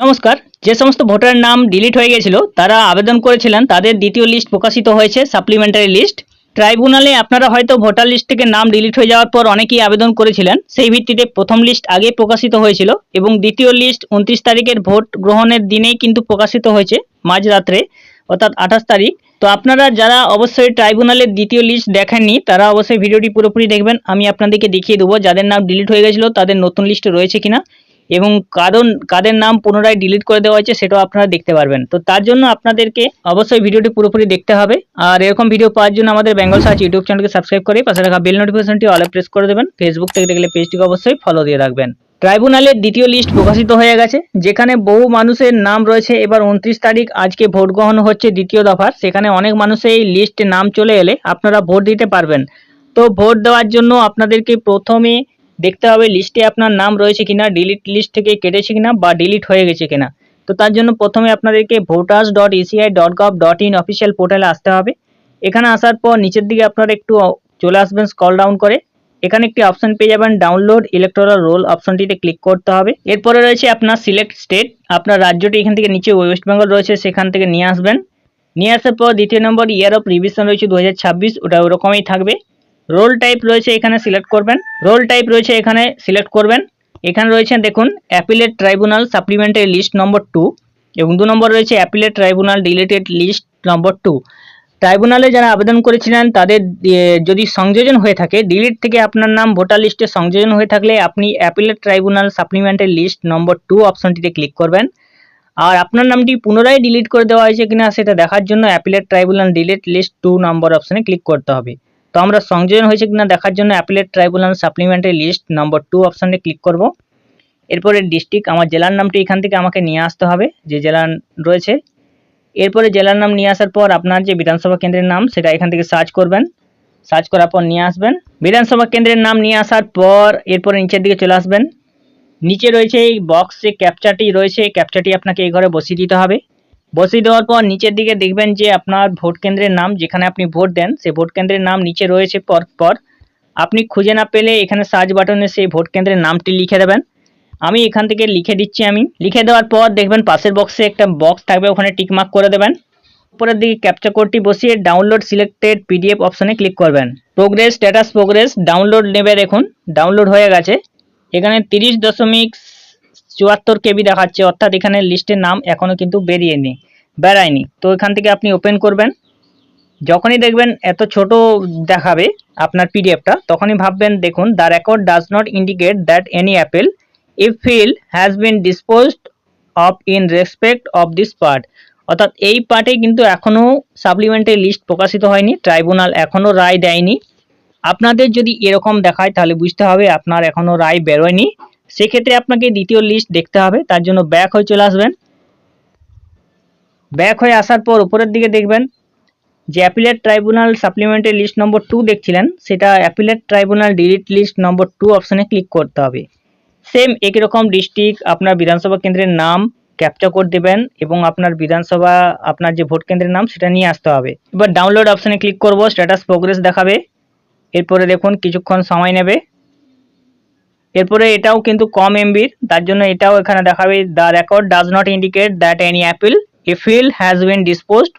নমস্কার। যে সমস্ত ভোটারের নাম ডিলিট হয়ে গেছিল তারা আবেদন করেছিলেন, তাদের দ্বিতীয় লিস্ট প্রকাশিত হয়েছে, সাপ্লিমেন্টারি লিস্ট। ট্রাইব্যুনালে আপনারা হয়তো ভোটার লিস্ট থেকে নাম ডিলিট হয়ে যাওয়ার পর অনেকেই আবেদন করেছিলেন, সেই ভিত্তিতে প্রথম লিস্ট আগে প্রকাশিত হয়েছিল এবং দ্বিতীয় লিস্ট 29 তারিখের ভোট গ্রহণের দিনেই কিন্তু প্রকাশিত হয়েছে, মাঝরাত্রে, অর্থাৎ 28 তারিখ। তো আপনারা যারা অবশ্যই ট্রাইব্যুনালের দ্বিতীয় লিস্ট দেখেননি তারা অবশ্যই ভিডিওটি পুরোপুরি দেখবেন। আমি আপনাদেরকে দেখিয়ে দেবো যাদের নাম ডিলিট হয়ে গেছিলো তাদের নতুন লিস্টে রয়েছে কিনা এবং কাদের নাম পুনরায় ডিলিট করে দেওয়া হয়েছে সেটাও আপনারা দেখতে পারবেন। তো তার জন্য আপনাদেরকে অবশ্যই ভিডিওটি পুরোপুরি দেখতে হবে। আর এরকম ভিডিও পাওয়ার জন্য আমাদের বেঙ্গল সার্চ ইউটিউব চ্যানেলকে সাবস্ক্রাইব করে পাশে রাখা বেল নোটিফিকেশনটি অলে প্রেস করে দেবেন। ফেসবুক থেকে দেখলে পেজটিকে অবশ্যই ফলো দিয়ে রাখবেন। ট্রাইব্যুনালের দ্বিতীয় লিস্ট প্রকাশিত হয়ে গেছে, যেখানে বহু মানুষের নাম রয়েছে। এবার 29 তারিখ আজকে ভোট গ্রহণ হচ্ছে দ্বিতীয় দফার, সেখানে অনেক মানুষের এই লিস্টে নাম চলে এলে আপনারা ভোট দিতে পারবেন। তো ভোট দেওয়ার জন্য আপনাদেরকে প্রথমে দেখতে হবে লিস্টে আপনার নাম রয়েছে কিনা, ডিলিট লিস্ট থেকে কেটেছে কিনা বা ডিলিট হয়ে গেছে কিনা। তো তার জন্য প্রথমে আপনাদেরকে voters.eci.gov.in অফিসিয়াল পোর্টালে আসতে হবে। এখানে আসার পর নিচের দিকে আপনারা একটু চলে আসবেন স্ক্রল ডাউন করে, এখানে একটি অপশন পেয়ে যাবেন ডাউনলোড ইলেকটোরাল রোল, অপশনটিতে ক্লিক করতে হবে। এরপরে রয়েছে আপনার সিলেক্ট স্টেট, আপনার রাজ্যটি এখান থেকে নিচে ওয়েস্ট বেঙ্গল রয়েছে সেখান থেকে নিয়ে আসবেন। নিয়ে আসার পর দ্বিতীয় নম্বর ইয়ার অফ রিভিশন রয়েছে 2026, ওটা ওরকমই থাকবে। রোল টাইপ রয়েছে এখানে সিলেক্ট করবেন, রোল টাইপ রয়েছে এখানে সিলেক্ট করবেন। এখানে রয়েছে দেখুন অ্যাপিলেট ট্রাইব্যুনাল সাপ্লিমেন্টারি লিস্ট নম্বর 2 এবং 2 নম্বর রয়েছে অ্যাপিলেট ট্রাইব্যুনাল ডিলিটেড লিস্ট নম্বর 2। ট্রাইব্যুনালে যারা আবেদন করেছিলেন তাদের যদি সংযোজন হয়ে থাকে, ডিলিট থেকে আপনার নাম ভোটার লিস্টে সংযোজন হয়ে থাকলে আপনি অ্যাপিলেট ট্রাইব্যুনাল সাপ্লিমেন্টারি লিস্ট নম্বর 2 অপশনটিতে ক্লিক করবেন। আর আপনার নামটি পুনরায় ডিলিট করে দেওয়া হয়েছে কিনা সেটা দেখার জন্য অ্যাপিলেট ট্রাইব্যুনাল ডিলিট লিস্ট 2 নম্বর অপশনে ক্লিক করতে হবে। তো আমরা সংযোজন হয়েছে কিনা দেখার জন্য অ্যাপিলেট ট্রাইব্যুনাল সাপ্লিমেন্টারি লিস্ট নম্বর 2 অপশনে ক্লিক করব। এরপরে ডিস্ট্রিক্ট, আমার জেলার নামটি এখান থেকে আমাকে নিয়ে আসতে হবে যে জেলা রয়েছে। এরপরে জেলার নাম নিয়ে আসার পর আপনার যে বিধানসভা কেন্দ্রের নাম সেটা এখান থেকে সার্চ করবেন, সার্চ করার পর নিয়ে আসবেন। বিধানসভা কেন্দ্রের নাম নিয়ে আসার পর এরপরে নিচের দিকে চলে আসবেন। নিচে রয়েছে এই বক্সে ক্যাপচাটি রয়েছে, ক্যাপচাটি আপনাকে এই ঘরে বসিয়ে দিতে হবে। বসিয়ে দেওয়ার পর নিচের দিকে দেখবেন যে আপনার ভোট কেন্দ্রের নাম, যেখানে আপনি ভোট দেন সেই ভোট কেন্দ্রের নাম নিচে রয়েছে পর আপনি খুঁজে না পেলে এখানে সার্চ বাটনে সেই ভোট কেন্দ্রের নামটি লিখে দেবেন। আমি এখান থেকে লিখে দিচ্ছি। আমি লিখে দেওয়ার পর দেখবেন পাশের বক্সে একটা বক্স থাকবে, ওখানে টিকমার্ক করে দেবেন। উপরের দিকে ক্যাপচা কোডটি বসিয়ে ডাউনলোড সিলেক্টেড পিডিএফ অপশনে ক্লিক করবেন। প্রোগ্রেস, স্ট্যাটাস প্রোগ্রেস, ডাউনলোড নেবে, দেখুন ডাউনলোড হয়ে গেছে। এখানে 30.74 কেবি দেখাচ্ছে, অর্থাৎ এখানে লিস্টের নাম এখনও কিন্তু বেরায়নি। তো এখান থেকে আপনি ওপেন করবেন। যখনই দেখবেন এত ছোট দেখাবে আপনার পিডিএফটা, তখনই ভাববেন দেখুন the record does not indicate that any Apple if field has been disposed of in respect of this part, অর্থাৎ এই পার্টে কিন্তু এখনও সাপ্লিমেন্টারি লিস্ট প্রকাশিত হয়নি, ট্রাইব্যুনাল এখনও রায় দেয়নি। আপনাদের যদি এরকম দেখায় তাহলে বুঝতে হবে আপনার এখনও রায় বেরোয়নি, সেক্ষেত্রে আপনাকে দ্বিতীয় লিস্ট দেখতে হবে। তার জন্য ব্যাক হয়ে চলে আসবেন। ব্যাক হয়ে আসার পর উপরের দিকে দেখবেন যে অ্যাপিলেট ট্রাইব্যুনাল সাপ্লিমেন্টারি লিস্ট নম্বর 2 দেখছিলেন, সেটা অ্যাপিলেট ট্রাইব্যুনাল ডিলিট লিস্ট নম্বর 2 অপশনে ক্লিক করতে হবে। সেম একই রকম ডিস্ট্রিক্ট, আপনার বিধানসভা কেন্দ্রের নাম, ক্যাপচা কোড দেবেন এবং আপনার বিধানসভা, আপনার যে ভোট কেন্দ্রের নাম সেটা নিয়ে আসতে হবে। এবার ডাউনলোড অপশনে ক্লিক করব, স্ট্যাটাস প্রোগ্রেস দেখাবে। এরপরে দেখুন কিছুক্ষণ সময় নেবে। এরপরে এটাও কিন্তু কম এমবির, তার জন্য এটাও এখানে দেখাবে the record does not indicate that any Apple A field has been disposed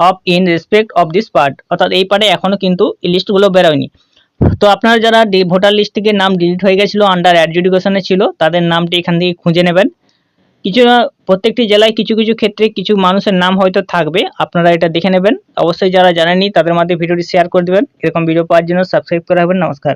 of in respect of this part, অর্থাৎ এই পার্টে এখনও কিন্তু এই লিস্টগুলো বেরোয়নি। তো আপনারা যারা ভোটার লিস্ট থেকে নাম ডিলিট হয়ে গেছিলো, আন্ডার অ্যাডজুডিকেশনে ছিল, তাদের নামটি এখান থেকে খুঁজে নেবেন। প্রত্যেকটি জেলায় কিছু কিছু ক্ষেত্রে কিছু মানুষের নাম হয়তো থাকবে, আপনারা এটা দেখে নেবেন। অবশ্যই যারা জানেননি তাদের মধ্যে ভিডিওটি শেয়ার করে দেবেন। এরকম ভিডিও পাওয়ার জন্য সাবস্ক্রাইব করে রাখবেন। নমস্কার।